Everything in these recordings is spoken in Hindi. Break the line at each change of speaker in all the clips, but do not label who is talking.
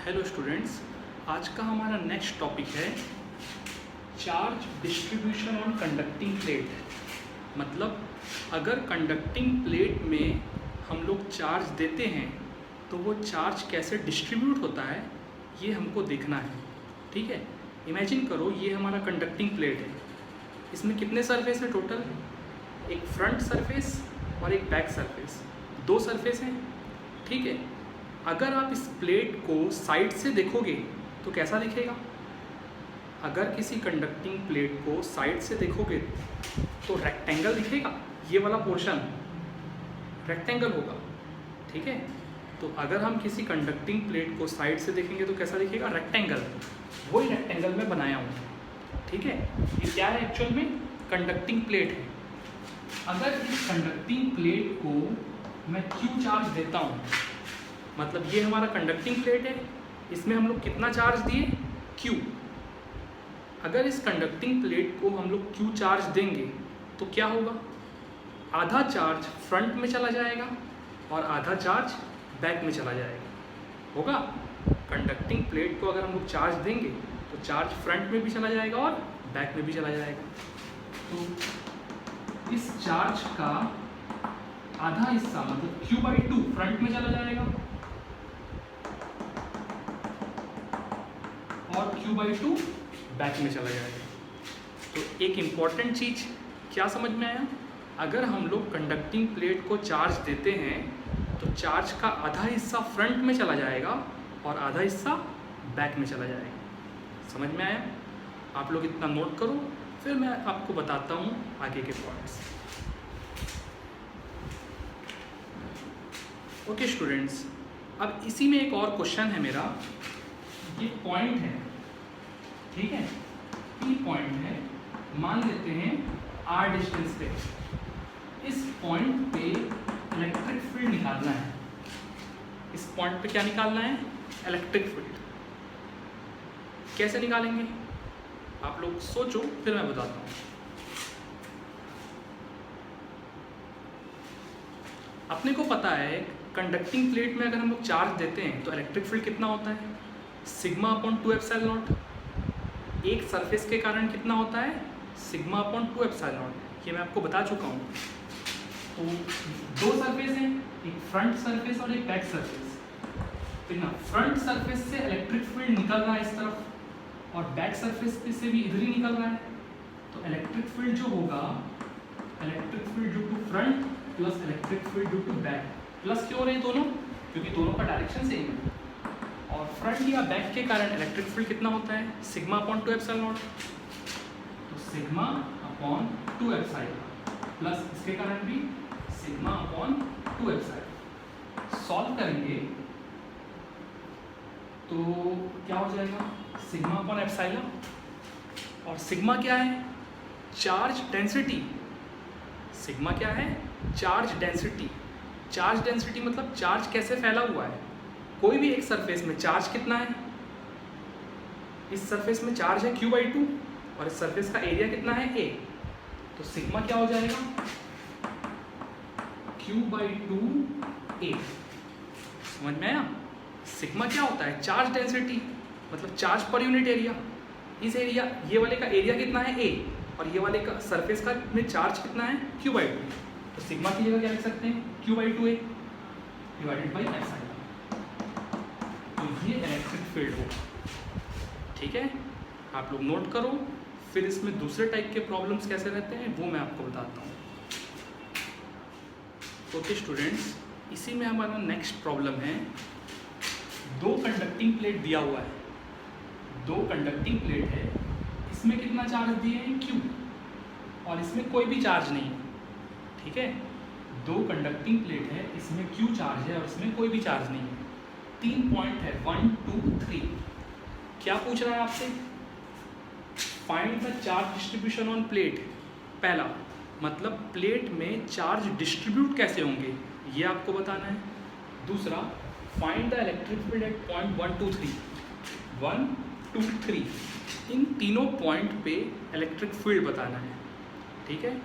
हेलो स्टूडेंट्स, आज का हमारा नेक्स्ट टॉपिक है charge distribution on conducting plate. मतलब अगर कंडक्टिंग प्लेट में हम लोग चार्ज देते हैं तो वो चार्ज कैसे डिस्ट्रीब्यूट होता है ये हमको देखना है। ठीक है, इमेजिन करो ये हमारा कंडक्टिंग प्लेट है। इसमें कितने सरफेस है टोटल? एक फ्रंट सरफेस और एक बैक सरफेस, दो सरफेस हैं। ठीक है, अगर आप इस प्लेट को साइड से देखोगे तो कैसा दिखेगा? अगर किसी कंडक्टिंग प्लेट को साइड से देखोगे तो रेक्टेंगल दिखेगा। ये वाला पोर्शन रेक्टेंगल होगा। ठीक है, तो अगर हम किसी कंडक्टिंग प्लेट को साइड से देखेंगे तो कैसा दिखेगा? रेक्टेंगल। वही रेक्टेंगल में बनाया हूँ। ठीक है, ये क्या है? एक्चुअल में कंडक्टिंग प्लेट है। अगर इस कंडक्टिंग प्लेट को मैं क्यू चार्ज देता हूँ, मतलब ये हमारा कंडक्टिंग प्लेट है, इसमें हम लोग कितना चार्ज दिए? Q। अगर इस कंडक्टिंग प्लेट को हम लोग Q चार्ज देंगे तो क्या होगा? आधा चार्ज फ्रंट में चला जाएगा और आधा चार्ज बैक में चला जाएगा। होगा? कंडक्टिंग प्लेट को अगर हम लोग चार्ज देंगे तो चार्ज फ्रंट में भी चला जाएगा और बैक में भी चला जाएगा। तो इस चार्ज का आधा हिस्सा मतलब Q/2 फ्रंट में चला जाएगा और Q/2 बैक में चला जाएगा। तो एक इम्पॉर्टेंट चीज़ क्या समझ में आया? अगर हम लोग कंडक्टिंग प्लेट को चार्ज देते हैं तो चार्ज का आधा हिस्सा फ्रंट में चला जाएगा और आधा हिस्सा बैक में चला जाएगा। समझ में आया? आप लोग इतना नोट करो, फिर मैं आपको बताता हूँ आगे के पॉइंट्स। ओके स्टूडेंट्स, अब इसी में एक और क्वेश्चन है मेरा। ये पॉइंट है, ठीक है, P पॉइंट है, मान लेते हैं R डिस्टेंस पे। इस पॉइंट पे इलेक्ट्रिक फील्ड निकालना है। इस पॉइंट पे क्या निकालना है? Electric field. कैसे निकालेंगे आप लोग सोचो, फिर मैं बताता हूँ। अपने को पता है कंडक्टिंग प्लेट में अगर हम लोग चार्ज देते हैं तो इलेक्ट्रिक फील्ड कितना होता है? σ/2ε0। एक सरफेस के कारण कितना होता है? σ/2ε0। ये मैं आपको बता चुका हूँ। तो दो सरफेस हैं, एक फ्रंट सरफेस और एक बैक सरफेस। तो ना फ्रंट सरफेस से इलेक्ट्रिक फील्ड निकल रहा है इस तरफ और बैक सरफेस से भी इधर ही निकल रहा है। तो इलेक्ट्रिक फील्ड जो होगा, electric field due to front plus electric field due to back. Plus क्यों हो रहे हैं दोनों? क्योंकि दोनों का डायरेक्शन सेम है। और फ्रंट या बैक के कारण इलेक्ट्रिक फील्ड कितना होता है? σ/2ε0। तो σ/2ε प्लस इसके कारण भी σ/2ε। सॉल्व करेंगे तो क्या हो जाएगा? σ/ε। और सिग्मा क्या है? Charge density. सिग्मा क्या है? Charge density. चार्ज डेंसिटी मतलब चार्ज कैसे फैला हुआ है। कोई भी एक सरफेस में चार्ज कितना है? इस सरफेस में चार्ज है Q/2 और इस सरफेस का एरिया कितना है? A। तो सिग्मा क्या हो जाएगा? Q/2A। समझ में आया? सिग्मा क्या होता है? चार्ज डेंसिटी, मतलब चार्ज पर यूनिट एरिया। इस एरिया, ये वाले का एरिया कितना है? A, और ये वाले का सरफेस का में चार्ज कितना है? Q/2। तो सिग्मा की जगह क्या लिख सकते हैं? Q/2A divided by epsilon. तो ये इलेक्ट्रिक फील्ड होगा। ठीक है, आप लोग नोट करो। फिर इसमें दूसरे टाइप के प्रॉब्लम्स कैसे रहते हैं वो मैं आपको बताता हूँ। ओके स्टूडेंट्स, इसी में हमारा नेक्स्ट प्रॉब्लम है। दो कंडक्टिंग प्लेट दिया हुआ है, दो कंडक्टिंग प्लेट है, इसमें कितना चार्ज दिए हैं? Q, और इसमें कोई भी चार्ज नहीं है। ठीक है, दो कंडक्टिंग प्लेट है, इसमें Q चार्ज है और इसमें कोई भी चार्ज नहीं है। 3 पॉइंट है, 1 2 3। क्या पूछ रहा है आपसे? Find the charge distribution on plate. पहला मतलब प्लेट में चार्ज डिस्ट्रीब्यूट कैसे होंगे ये आपको बताना है। दूसरा, find the electric field at point 1 2 3। 1 2 3 इन तीनों पॉइंट पे इलेक्ट्रिक फील्ड बताना है। ठीक है,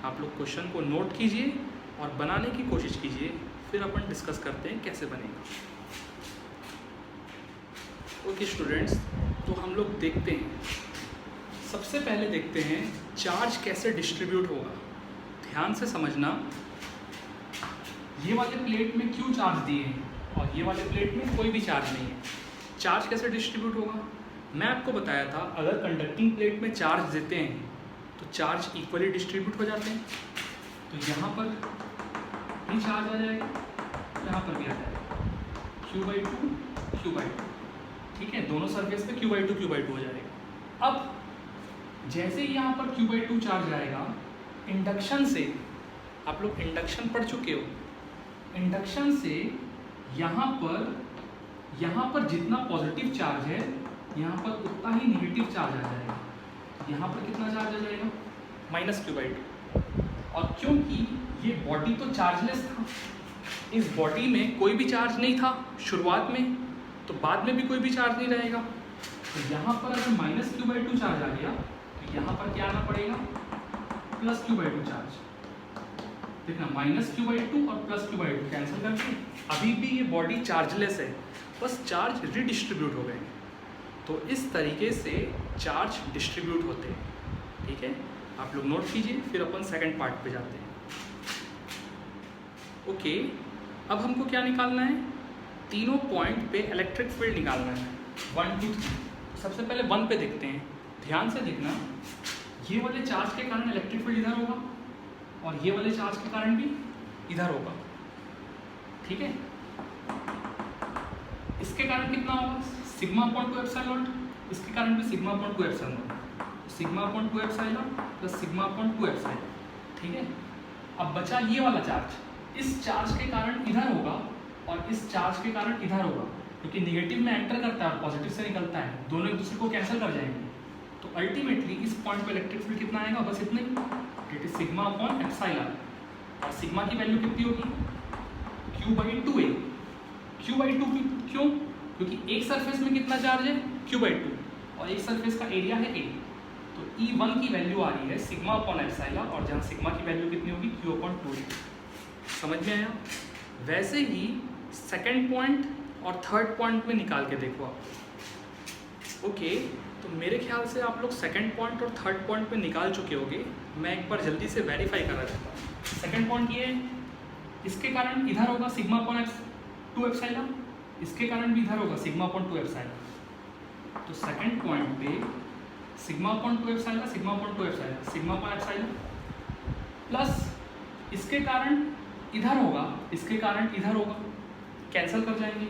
आप लोग क्वेश्चन को नोट कीजिए और बनाने की कोशिश कीजिए, फिर अपन डिस्कस करते हैं कैसे बनेगा। ओके स्टूडेंट्स, तो हम लोग देखते हैं, सबसे पहले देखते हैं चार्ज कैसे डिस्ट्रीब्यूट होगा। ध्यान से समझना, ये वाले प्लेट में क्यों चार्ज दिए हैं और ये वाले प्लेट में कोई भी चार्ज नहीं है। चार्ज कैसे डिस्ट्रीब्यूट होगा, मैं आपको बताया था, अगर कंडक्टिंग प्लेट में चार्ज देते हैं तो चार्ज इक्वली डिस्ट्रीब्यूट हो जाते हैं। तो यहाँ पर भी चार्ज आ जाएगा, यहाँ पर भी आ जाएगा, Q/2 Q/2, ठीक है, दोनों सरफेस पे Q/2 हो जाएगा। अब जैसे ही यहाँ पर Q/2 चार्ज आएगा, इंडक्शन से, आप लोग इंडक्शन पढ़ चुके हो, इंडक्शन से यहाँ पर जितना पॉजिटिव चार्ज है यहाँ पर उतना ही नेगेटिव चार्ज आ जाएगा। यहाँ पर कितना चार्ज आ जाएगा, -Q/2। और क्योंकि ये बॉडी तो चार्जलेस था, इस बॉडी में कोई भी चार्ज नहीं था शुरुआत में, तो बाद में भी कोई भी चार्ज नहीं रहेगा। तो यहाँ पर अगर -Q/2 चार्ज आ गया तो यहाँ पर क्या आना पड़ेगा, +Q/2 चार्ज। देखना, -Q/2 और +Q/2 कैंसिल करके अभी भी ये बॉडी चार्जलेस है, बस चार्ज रिडिस्ट्रीब्यूट हो गए। तो इस तरीके से चार्ज डिस्ट्रीब्यूट होते हैं, ठीक है। आप लोग नोट कीजिए, फिर अपन सेकंड पार्ट पे जाते हैं। ओके, अब हमको क्या निकालना है, तीनों पॉइंट पे इलेक्ट्रिक फील्ड निकालना है, 1 2 3। सबसे पहले 1 पे देखते हैं, ध्यान से देखना, ये वाले चार्ज के कारण इलेक्ट्रिक फील्ड इधर होगा और ये वाले चार्ज के कारण भी इधर होगा, ठीक है। इसके कारण कितना होगा, σ/2ε0, इसके कारण भी σ/2ε0, σ/2ε प्लस σ/2ε, ठीक है। अब बचा ये वाला चार्ज, इस चार्ज के कारण इधर होगा और इस चार्ज के कारण इधर होगा, क्योंकि निगेटिव में एंटर करता है और पॉजिटिव से निकलता है, दोनों एक दूसरे को कैंसिल कर जाएंगे। तो अल्टीमेटली इस पॉइंट पे इलेक्ट्रिक फील्ड कितना आएगा, बस इतना ही, इट इज σ/ε। और सिग्मा की वैल्यू कितनी होगी, Q/2A। Q/2 क्यों, क्योंकि एक सरफेस में कितना चार्ज है, Q/2, और एक सरफेस का एरिया है A। तो E1 की वैल्यू आ रही है σ/ε, और जहाँ सिग्मा की वैल्यू कितनी होगी, Q/2A। समझ में आया। वैसे ही सेकंड पॉइंट और थर्ड पॉइंट में निकाल के देखो आप। ओके, तो मेरे ख्याल से आप लोग सेकंड पॉइंट और थर्ड पॉइंट पे निकाल चुके होंगे, मैं एक बार जल्दी से वेरीफाई कर रहा था। सेकंड पॉइंट ये है, इसके कारण इधर होगा σ/2ε, इसके कारण भी इधर होगा σ/2ε। तो सेकंड पॉइंट पे σ/2ε प्लस इसके कारण इधर होगा, इसके कारण इधर होगा, कैंसिल कर जाएंगे,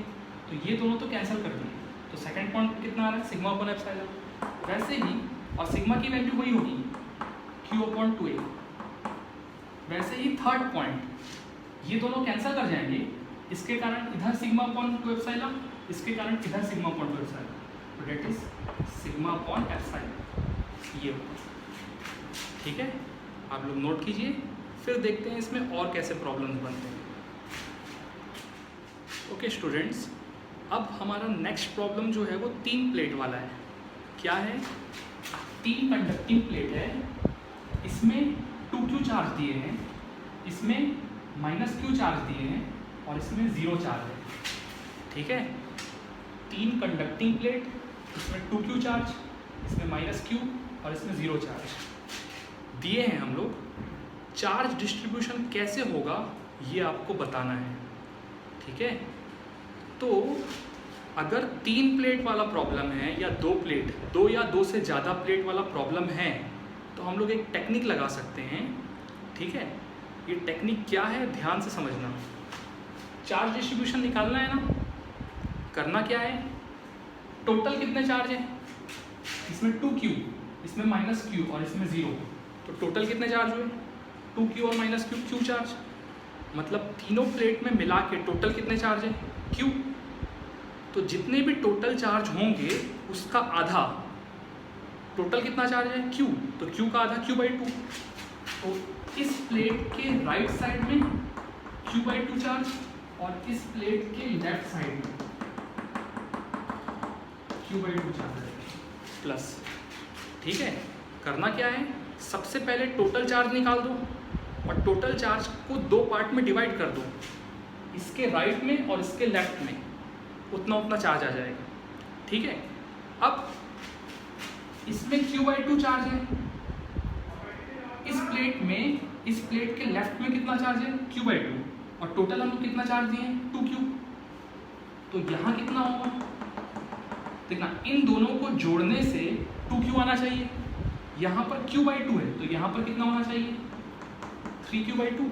तो ये दोनों तो कैंसिल कर दिए। तो सेकंड पॉइंट कितना आ रहा है, σ/2। वैसे ही, और सिग्मा की वैल्यू वही होगी, Q/2A। वैसे ही थर्ड पॉइंट, ये दोनों कैंसिल कर जाएंगे, इसके कारण इधर σ/2ε, इसके कारण इधर σ/2ε, तो डेट इज σ/ε, ये होगा, ठीक है। आप लोग नोट कीजिए, फिर देखते हैं इसमें और कैसे प्रॉब्लम्स बनते हैं। ओके स्टूडेंट्स, अब हमारा नेक्स्ट प्रॉब्लम जो है वो 3 प्लेट वाला है। क्या है, 3 कंडक्टिंग प्लेट है, इसमें 2Q चार्ज दिए हैं, इसमें -Q चार्ज दिए हैं और इसमें 0 चार्ज है, ठीक है। 3 कंडक्टिंग प्लेट, इसमें 2Q चार्ज, इसमें -Q और इसमें 0 चार्ज दिए हैं हम लोग। चार्ज डिस्ट्रीब्यूशन कैसे होगा ये आपको बताना है, ठीक है। तो अगर 3 प्लेट वाला प्रॉब्लम है या 2 प्लेट, 2 या 2 से ज़्यादा प्लेट वाला प्रॉब्लम है, तो हम लोग एक टेक्निक लगा सकते हैं, ठीक है। ये टेक्निक क्या है, ध्यान से समझना। चार्ज डिस्ट्रीब्यूशन निकालना है ना, करना क्या है, टोटल कितने चार्ज है, इसमें 2Q, इसमें -Q और इसमें 0, तो टोटल कितने चार्ज हुए, 2Q और -Q, Q चार्ज। मतलब तीनों प्लेट में मिला के टोटल कितने चार्ज है, Q। तो जितने भी टोटल चार्ज होंगे उसका आधा, टोटल कितना चार्ज है, Q, तो Q का आधा Q/2। तो इस प्लेट के राइट साइड में Q/2 चार्ज और इस प्लेट के लेफ्ट साइड में Q/2 चार्ज प्लस, ठीक है। करना क्या है, सबसे पहले टोटल चार्ज निकाल दो और टोटल चार्ज को 2 पार्ट में डिवाइड कर दो, इसके राइट में और इसके लेफ्ट में उतना चार्ज आ जाएगा, ठीक है। अब इसमें Q/2 चार्ज है, इस प्लेट के लेफ्ट में कितना चार्ज है Q/2, और टोटल हम कितना चार्ज दिए हैं 2Q। तो यहाँ कितना होगा, देखना इन दोनों को जोड़ने से 2Q आना चाहिए। यहाँ पर Q/2 है तो यहाँ पर कितना होना चाहिए 3Q/2।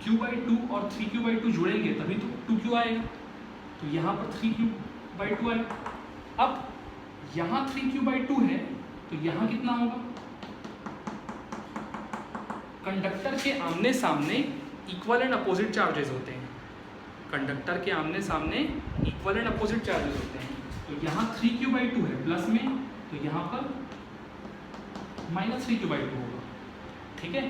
Q/2 और 3Q/2 जोड़ेंगे तभी तो 2Q आएगा, तो यहाँ पर 3Q/2 आएगा। अब यहाँ 3Q/2 है तो यहाँ कितना होगा, कंडक्टर के आमने सामने इक्वल एंड अपोजिट चार्जेस होते हैं, कंडक्टर के आमने सामने इक्वल एंड अपोजिट चार्जेस होते हैं। तो यहाँ 3Q/2 है प्लस में, तो यहाँ पर -3Q/2 होगा, ठीक है।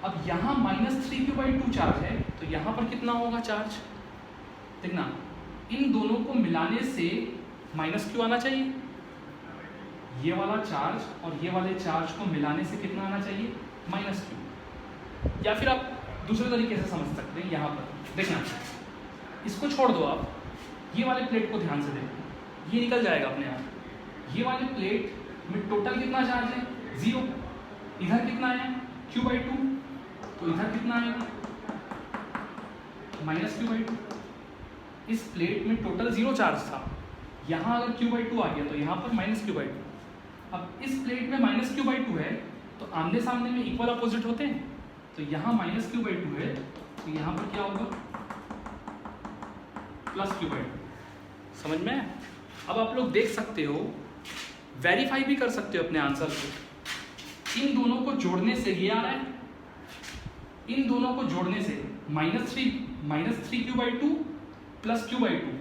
अब यहाँ -3Q/2 चार्ज है तो यहाँ पर कितना होगा चार्ज, देखना इन दोनों को मिलाने से -Q आना चाहिए, ये वाला चार्ज और ये वाले चार्ज को मिलाने से कितना आना चाहिए -Q। या फिर आप दूसरे तरीके से समझ सकते हैं, यहाँ पर देखना इसको छोड़ दो, आप ये वाले प्लेट को ध्यान से देखो, ये निकल जाएगा अपने आप। ये वाले प्लेट में टोटल कितना चार्ज है 0, इधर कितना है Q/2, तो इधर कितना आएगा -Q/2। इस प्लेट में टोटल 0 चार्ज था, यहाँ अगर Q/2 आ गया तो यहाँ पर -Q/2। अब इस प्लेट में -Q/2 है तो आमने सामने में इक्वल अपोजिट होते हैं, तो यहाँ -Q/2 है तो यहाँ पर क्या होगा +Q/2। समझ में? अब आप लोग देख सकते हो, वेरीफाई भी कर सकते हो अपने आंसर को। इन दोनों को जोड़ने से ये आ रहा है, इन दोनों को जोड़ने से -3Q/2 + Q/2,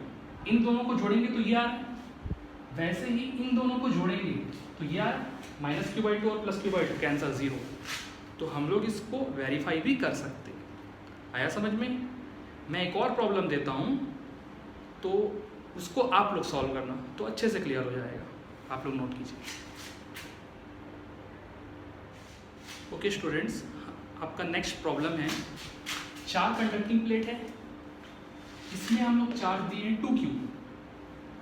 इन दोनों को जोड़ेंगे तो ये आ रहा है। वैसे ही इन दोनों को जोड़ेंगे तो ये आ रहा है -Q/2 और +Q/2 कैंसल 0। तो हम लोग इसको वेरीफाई भी कर सकते हैं। आया समझ में? मैं एक और प्रॉब्लम देता हूँ तो उसको आप लोग सॉल्व करना, तो अच्छे से क्लियर हो जाएगा। आप लोग नोट कीजिए। ओके स्टूडेंट्स, आपका नेक्स्ट प्रॉब्लम है, 4 कंडक्टिंग प्लेट है, इसमें हम लोग चार्ज दिए हैं 2Q,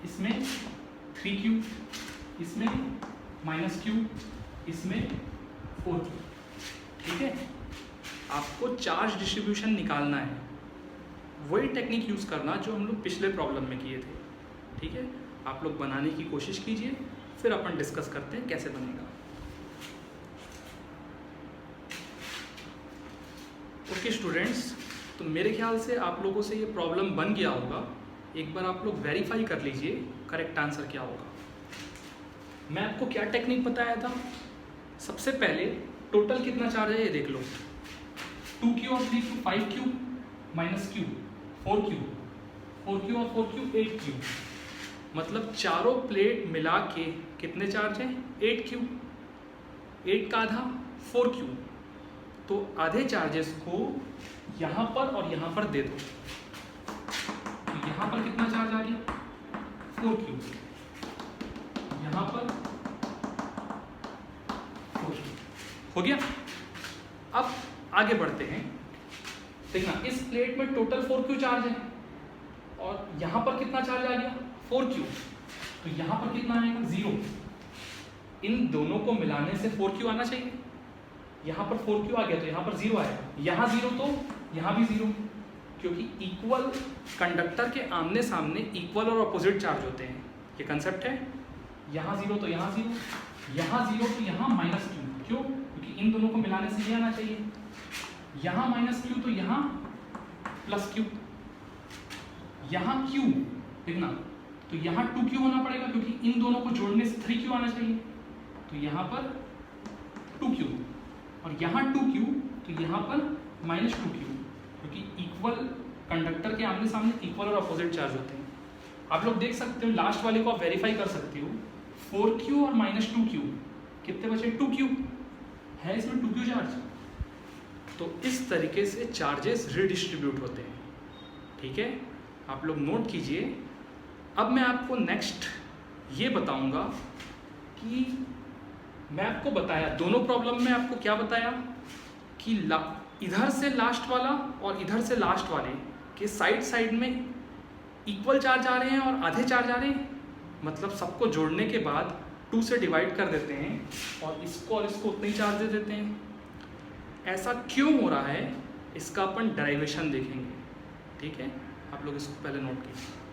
इसमें 3Q, इसमें -Q, इसमें 4Q, ठीक है। आपको चार्ज डिस्ट्रीब्यूशन निकालना है, वही टेक्निक यूज़ करना जो हम लोग पिछले प्रॉब्लम में किए थे, ठीक है। आप लोग बनाने की कोशिश कीजिए, फिर अपन डिस्कस करते हैं कैसे बनेगा। ओके स्टूडेंट्स, तो मेरे ख्याल से आप लोगों से ये प्रॉब्लम बन गया होगा। एक बार आप लोग वेरीफाई कर लीजिए करेक्ट आंसर क्या होगा। मैं आपको क्या टेक्निक बताया था, सबसे पहले टोटल कितना चार्ज है ये देख लो, 2Q और 3Q 5Q -Q 4Q, 4Q और 4Q 8Q, मतलब चारों प्लेट मिला के कितने चार्ज हैं 8Q, 8 का आधा 4Q। तो आधे चार्जेस को यहाँ पर और यहाँ पर दे दो, तो यहाँ पर कितना चार्ज आ गया 4Q, यहाँ पर 4Q हो गया। अब आगे बढ़ते हैं, देखना इस प्लेट में टोटल 4Q चार्ज है और यहाँ पर कितना चार्ज आ गया 4Q, तो यहाँ पर कितना आएगा 0। इन दोनों को मिलाने से 4Q आना चाहिए, यहाँ पर 4Q आ गया तो यहाँ पर 0 आएगा, यहाँ 0 तो यहाँ भी 0, क्योंकि इक्वल कंडक्टर के आमने सामने इक्वल और अपोजिट चार्ज होते हैं, ये कंसेप्ट है। यहाँ 0 तो यहाँ 0, यहाँ 0 तो यहाँ -Q, क्यों? क्योंकि इन दोनों को मिलाने से ये आना चाहिए, यहाँ -Q तो यहाँ +Q, यहाँ Q देखना तो यहाँ 2Q होना पड़ेगा, क्योंकि इन दोनों को जोड़ने से 3Q आना चाहिए, तो यहाँ पर 2Q और यहाँ 2Q तो यहाँ पर -2Q, क्योंकि इक्वल कंडक्टर के आमने सामने इक्वल और अपोजिट चार्ज होते हैं। आप लोग देख सकते हो, लास्ट वाले को आप वेरीफाई कर सकते हो, 4Q और -2Q कितने बचे 2Q है, इसमें 2Q चार्ज। तो इस तरीके से चार्जेस रिडिस्ट्रीब्यूट होते हैं, ठीक है। आप लोग नोट कीजिए। अब मैं आपको नेक्स्ट ये बताऊंगा कि मैं आपको बताया दोनों प्रॉब्लम में, आपको क्या बताया कि इधर से लास्ट वाला और इधर से लास्ट वाले के साइड साइड में इक्वल चार्ज आ रहे हैं और आधे चार्ज आ रहे हैं, मतलब सबको जोड़ने के बाद 2 से डिवाइड कर देते हैं और इसको उतना ही चार्ज दे देते हैं। ऐसा क्यों हो रहा है, इसका अपन डेरिवेशन देखेंगे। ठीक है, आप लोग इसको पहले नोट कीजिए।